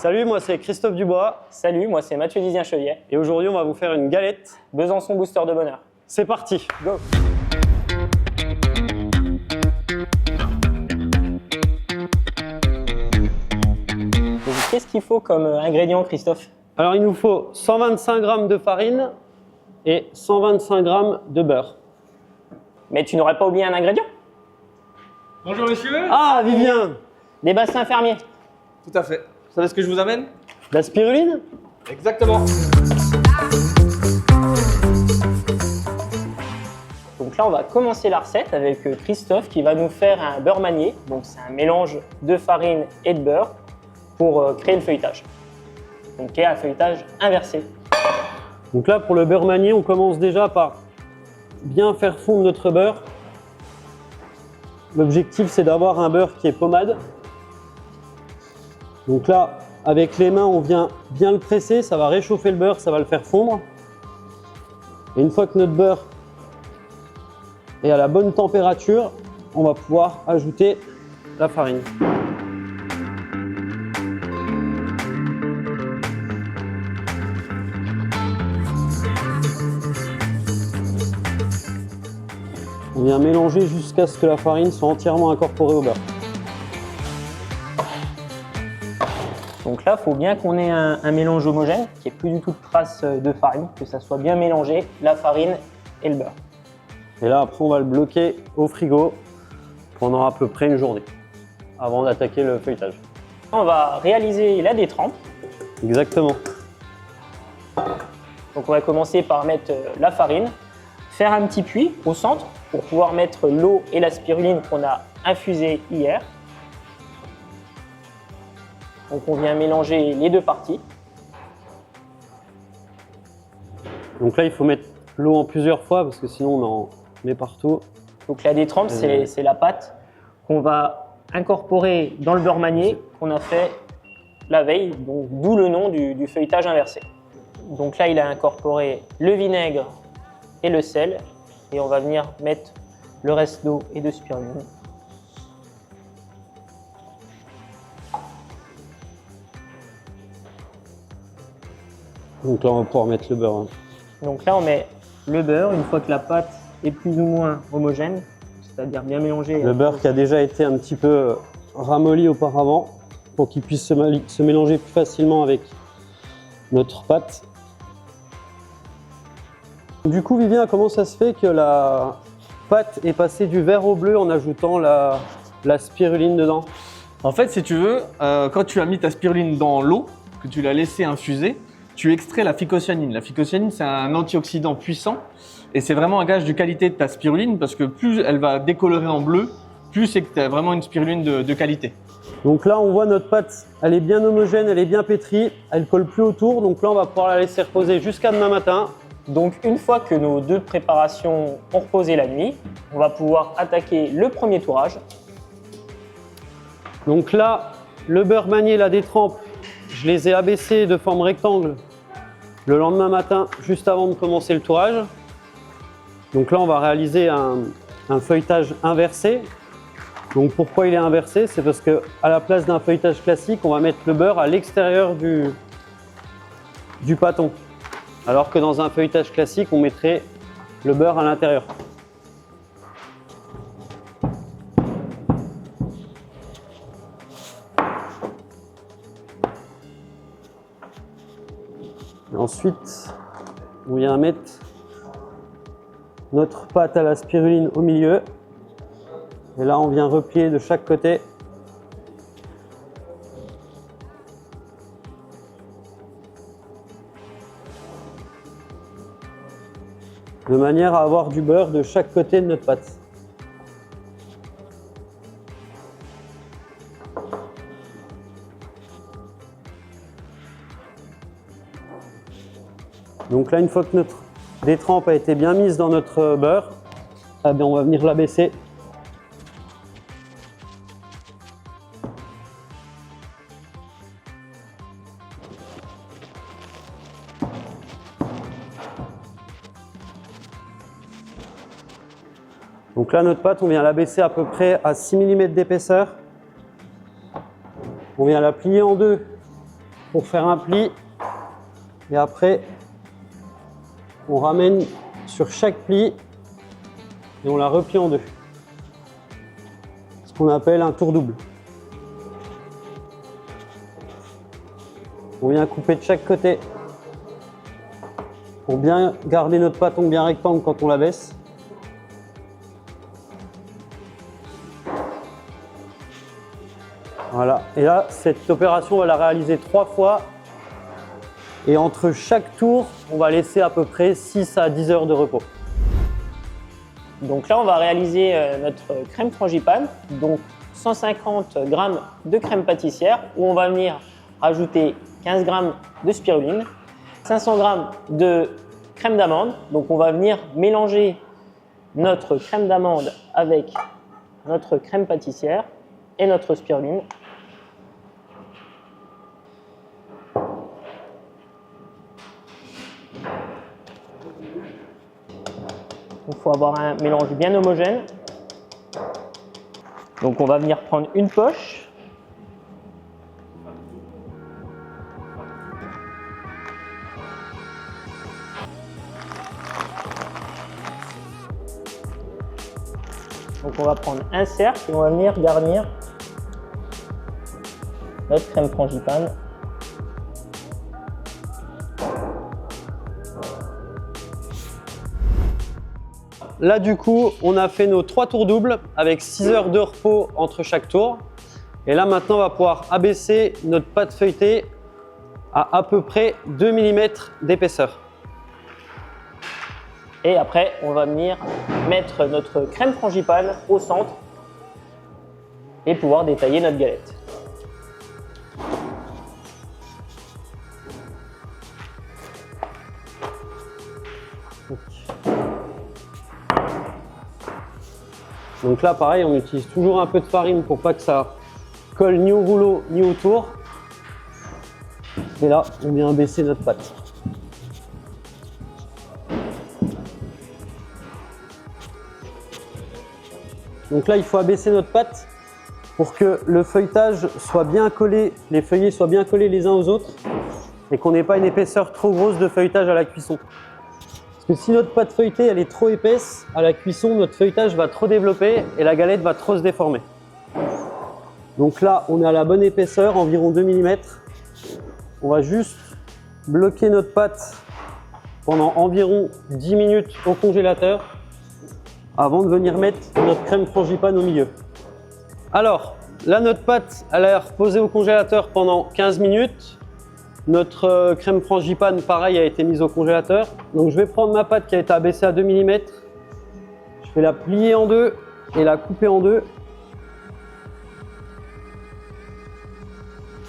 Salut, moi c'est Christophe Dubois. Salut, moi c'est Mathieu Dizien-Chevier. Et aujourd'hui, on va vous faire une galette. Besançon Booster de bonheur. C'est parti. Go! Donc, qu'est-ce qu'il faut comme ingrédient, Christophe? Alors, il nous faut 125 g de farine et 125 g de beurre. Mais tu n'aurais pas oublié un ingrédient? Bonjour monsieur. Ah, Vivien! Des bassins fermiers. Tout à fait. Vous savez ce que je vous amène? La spiruline? Exactement. Donc là, on va commencer la recette avec Christophe qui va nous faire un beurre manié. Donc c'est un mélange de farine et de beurre pour créer le feuilletage. Donc qui est un feuilletage inversé. Donc là, pour le beurre manié, on commence déjà par bien faire fondre notre beurre. L'objectif, c'est d'avoir un beurre qui est pommade. Donc là, avec les mains, on vient bien le presser, ça va réchauffer le beurre, ça va le faire fondre. Et une fois que notre beurre est à la bonne température, on va pouvoir ajouter la farine. On vient mélanger jusqu'à ce que la farine soit entièrement incorporée au beurre. Donc là, il faut bien qu'on ait un mélange homogène, qu'il n'y ait plus du tout de traces de farine, que ça soit bien mélangé, la farine et le beurre. Et là, après, on va le bloquer au frigo pendant à peu près une journée avant d'attaquer le feuilletage. On va réaliser la détrempe. Exactement. Donc on va commencer par mettre la farine, faire un petit puits au centre pour pouvoir mettre l'eau et la spiruline qu'on a infusée hier. Donc on vient mélanger les deux parties. Donc là, il faut mettre l'eau en plusieurs fois parce que sinon on en met partout. Donc la détrempe, c'est la pâte qu'on va incorporer dans le beurre manié qu'on a fait la veille, donc d'où le nom du feuilletage inversé. Donc là, il a incorporé le vinaigre et le sel et on va venir mettre le reste d'eau et de spiruline. Donc là, on va pouvoir mettre le beurre. Donc là, on met le beurre une fois que la pâte est plus ou moins homogène, c'est-à-dire bien mélangée. Le beurre qui a déjà été un petit peu ramolli auparavant pour qu'il puisse se mélanger plus facilement avec notre pâte. Du coup, Vivien, comment ça se fait que la pâte est passée du vert au bleu en ajoutant la spiruline dedans? En fait, si tu veux, quand tu as mis ta spiruline dans l'eau, que tu l'as laissé infuser, tu extrais la phycocyanine. La phycocyanine, c'est un antioxydant puissant et c'est vraiment un gage de qualité de ta spiruline parce que plus elle va décolorer en bleu, plus c'est que tu as vraiment une spiruline de qualité. Donc là, on voit notre pâte, elle est bien homogène, elle est bien pétrie, elle colle plus autour. Donc là, on va pouvoir la laisser reposer jusqu'à demain matin. Donc une fois que nos deux préparations ont reposé la nuit, on va pouvoir attaquer le premier tourage. Donc là, le beurre manié, la détrempe, je les ai abaissés de forme rectangle le lendemain matin, juste avant de commencer le tourage. Donc là, on va réaliser un feuilletage inversé. Donc pourquoi il est inversé? C'est parce qu'à la place d'un feuilletage classique, on va mettre le beurre à l'extérieur du pâton. Alors que dans un feuilletage classique, on mettrait le beurre à l'intérieur. Ensuite, on vient mettre notre pâte à la spiruline au milieu. Et là, on vient replier de chaque côté. De manière à avoir du beurre de chaque côté de notre pâte. Donc là, une fois que notre détrempe a été bien mise dans notre beurre, eh bien, on va venir l'abaisser. Donc là, notre pâte, on vient l'abaisser à peu près à 6 mm d'épaisseur. On vient la plier en deux pour faire un pli. Et après, on ramène sur chaque pli et on la replie en deux. Ce qu'on appelle un tour double. On vient couper de chaque côté pour bien garder notre pâton bien rectangle quand on la baisse. Voilà, et là, cette opération, on va la réaliser 3 fois. Et entre chaque tour, on va laisser à peu près 6 à 10 heures de repos. Donc là, on va réaliser notre crème frangipane, donc 150 g de crème pâtissière, où on va venir rajouter 15 g de spiruline, 500 g de crème d'amande. Donc on va venir mélanger notre crème d'amande avec notre crème pâtissière et notre spiruline. Il faut avoir un mélange bien homogène. Donc on va venir prendre une poche. Donc on va prendre un cercle et on va venir garnir notre crème frangipane. Là, du coup, on a fait nos 3 tours doubles avec 6 heures de repos entre chaque tour. Et là, maintenant, on va pouvoir abaisser notre pâte feuilletée à peu près 2 mm d'épaisseur. Et après, on va venir mettre notre crème frangipane au centre et pouvoir détailler notre galette. Donc là, pareil, on utilise toujours un peu de farine pour pas que ça colle ni au rouleau ni autour. Et là, on vient abaisser notre pâte. Donc là, il faut abaisser notre pâte pour que le feuilletage soit bien collé, les feuillets soient bien collés les uns aux autres et qu'on n'ait pas une épaisseur trop grosse de feuilletage à la cuisson. Parce que si notre pâte feuilletée elle est trop épaisse, à la cuisson, notre feuilletage va trop développer et la galette va trop se déformer. Donc là, on est à la bonne épaisseur, environ 2 mm. On va juste bloquer notre pâte pendant environ 10 minutes au congélateur avant de venir mettre notre crème frangipane au milieu. Alors, là, notre pâte elle a reposé au congélateur pendant 15 minutes. Notre crème frangipane, pareil, a été mise au congélateur. Donc je vais prendre ma pâte qui a été abaissée à 2 mm. Je vais la plier en deux et la couper en deux.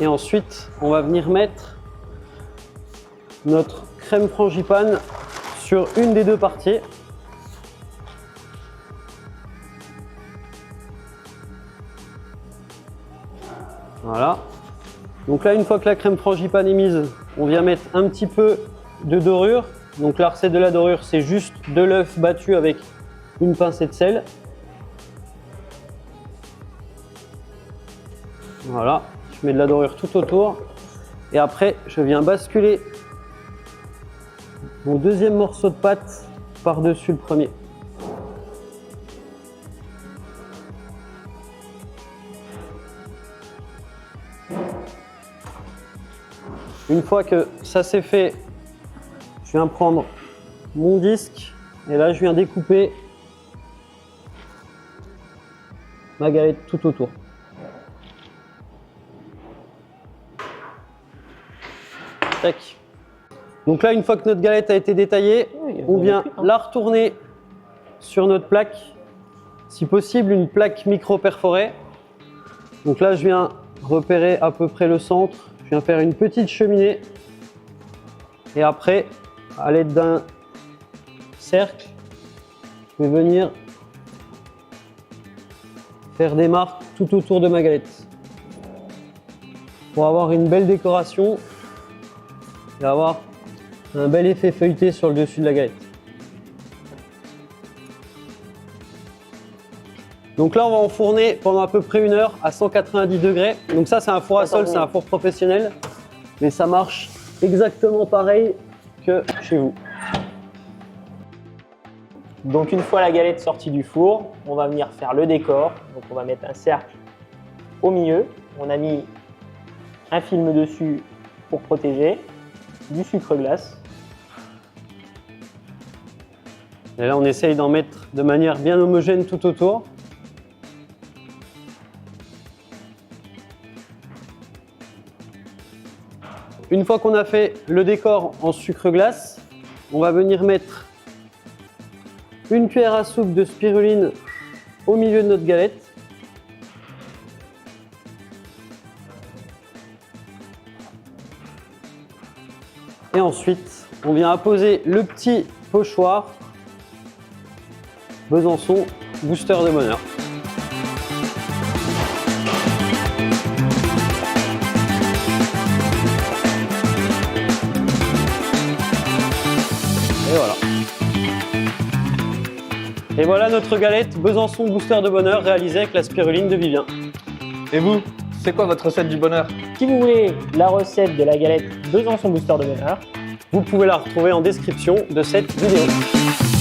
Et ensuite, on va venir mettre notre crème frangipane sur une des deux parties. Voilà. Donc là, une fois que la crème frangipane est mise, on vient mettre un petit peu de dorure. Donc la recette de la dorure, c'est juste de l'œuf battu avec une pincée de sel. Voilà, je mets de la dorure tout autour. Et après, je viens basculer mon deuxième morceau de pâte par-dessus le premier. Une fois que ça c'est fait, je viens prendre mon disque et là je viens découper ma galette tout autour. Tac. Donc là, une fois que notre galette a été détaillée, on vient la retourner sur notre plaque. Si possible, une plaque micro-perforée. Donc là, je viens repérer à peu près le centre. Je viens faire une petite cheminée. Et après, à l'aide d'un cercle, je vais venir faire des marques tout autour de ma galette. Pour avoir une belle décoration et avoir un bel effet feuilleté sur le dessus de la galette. Donc là, on va enfourner pendant à peu près 1 heure à 190 degrés. Donc ça, c'est un four à sol, c'est un four professionnel. mais ça marche exactement pareil que chez vous. Donc une fois la galette sortie du four, on va venir faire le décor. Donc on va mettre un cercle au milieu. On a mis un film dessus pour protéger, du sucre glace. Et là, on essaye d'en mettre de manière bien homogène tout autour. Une fois qu'on a fait le décor en sucre glace, on va venir mettre une cuillère à soupe de spiruline au milieu de notre galette. Et ensuite, on vient apposer le petit pochoir Besançon Booster de bonheur. Et voilà. Et voilà notre galette Besançon Booster de bonheur réalisée avec la spiruline de Vivien. Et vous, c'est quoi votre recette du bonheur? Si vous voulez la recette de la galette Besançon Booster de bonheur, Vous pouvez la retrouver en description de cette vidéo.